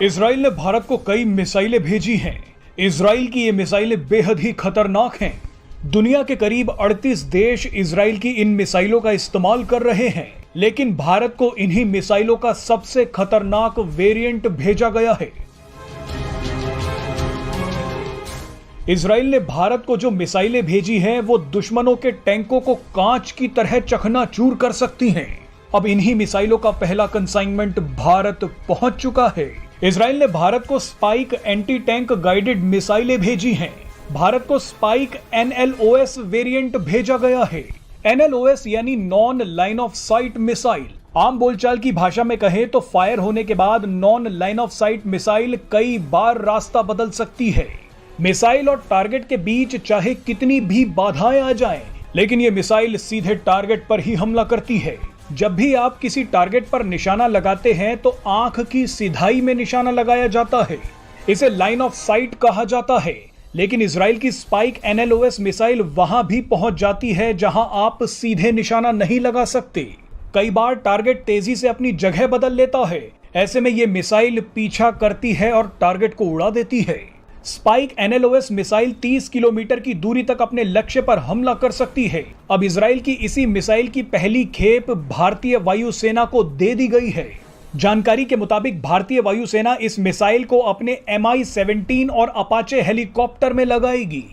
Israel ने भारत को कई मिसाइलें भेजी हैं। इजराइल की ये मिसाइलें बेहद ही खतरनाक हैं। दुनिया के करीब 38 देश इजराइल की इन मिसाइलों का इस्तेमाल कर रहे हैं, लेकिन भारत को इन्हीं मिसाइलों का सबसे खतरनाक वेरिएंट भेजा गया है। इजराइल ने भारत को जो मिसाइलें भेजी हैं, वो दुश्मनों के टैंकों को कांच की तरह चकनाचूर कर सकती हैं। अब इन्हीं मिसाइलों का पहला कंसाइनमेंट भारत पहुंच चुका है। इजराइल ने भारत को स्पाइक एंटी टैंक गाइडेड मिसाइलें भेजी हैं। भारत को स्पाइक NLOS वेरिएंट भेजा गया है। NLOS यानी non line of site missile. आम बोलचाल की भाषा में कहें तो फायर होने के बाद non line of site missile कई बार रास्ता बदल सकती है। मिसाइल और टारगेट के बीच चाहे कितनी भी बाधाएं आ जाएं, लेकिन ये मिसाइल सीधे टारगेट पर ही हमला करती है। जब भी आप किसी टारगेट पर निशाना लगाते हैं तो आंख की सिधाई में निशाना लगाया जाता है। इसे लाइन ऑफ साइट कहा जाता है, लेकिन इजराइल की स्पाइक NLOS मिसाइल वहां भी पहुंच जाती है जहां आप सीधे निशाना नहीं लगा सकते। कई बार टारगेट तेजी से अपनी जगह बदल लेता है। ऐसे में ये मिसाइल पीछा करती है और टारगेट को उड़ा देती है। स्पाइक NLOS मिसाइल 30 किलोमीटर की दूरी तक अपने लक्ष्य पर हमला कर सकती है। अब इजराइल की इसी मिसाइल की पहली खेप भारतीय वायुसेना को दे दी गई है। जानकारी के मुताबिक भारतीय वायुसेना इस मिसाइल को अपने Mi-17 और अपाचे हेलीकॉप्टर में लगाएगी।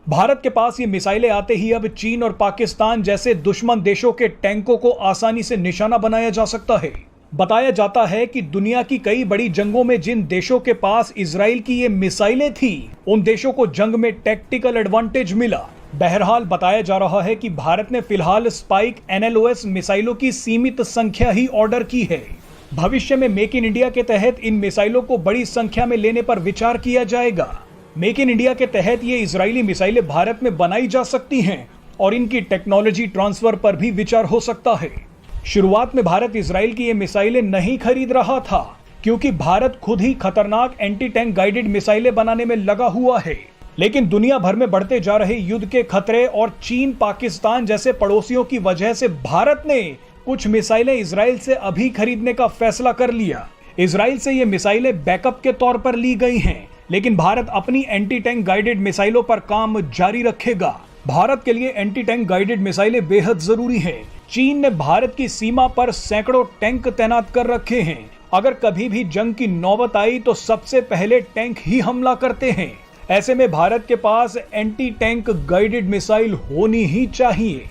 भारत के पास ये मिसाइलें आते ही अब चीन और पाकिस्तान जैसे दुश्मन देशों के टैंकों को आसानी से निशाना बनाया जा सकता है। बताया जाता है कि दुनिया की कई बड़ी जंगों में जिन देशों के पास इजराइल की ये मिसाइलें थी, उन देशों को जंग में टैक्टिकल एडवांटेज मिला। बहरहाल बताया जा रहा है कि भारत ने फिलहाल स्पाइक NLOS मिसाइलों की सीमित संख्या ही ऑर्डर की है। भविष्य में मेक इन इंडिया के तहत इन मिसाइलों को बड़ी संख्या में लेने पर विचार किया जाएगा। मेक इन इंडिया के तहत ये इजरायली मिसाइलें भारत में बनाई जा सकती हैं और इनकी टेक्नोलॉजी ट्रांसफर पर भी विचार हो सकता है। शुरुआत में भारत इजराइल की ये मिसाइलें नहीं खरीद रहा था, क्योंकि भारत खुद ही खतरनाक एंटी टैंक गाइडेड मिसाइलें बनाने में लगा हुआ है। लेकिन दुनिया भर में बढ़ते जा रहे युद्ध के खतरे और चीन पाकिस्तान जैसे पड़ोसियों की वजह से भारत ने कुछ मिसाइलें इजराइल से अभी खरीदने का फैसला कर लिया। इजराइल से ये मिसाइलें बैकअप के तौर पर ली गई हैं, लेकिन भारत अपनी एंटी टैंक गाइडेड मिसाइलों पर काम जारी रखेगा। भारत के लिए एंटी टैंक गाइडेड मिसाइलें बेहद जरूरी हैं। चीन ने भारत की सीमा पर सैकड़ों टैंक तैनात कर रखे हैं। अगर कभी भी जंग की नौबत आई तो सबसे पहले टैंक ही हमला करते हैं। ऐसे में भारत के पास एंटी टैंक गाइडेड मिसाइल होनी ही चाहिए।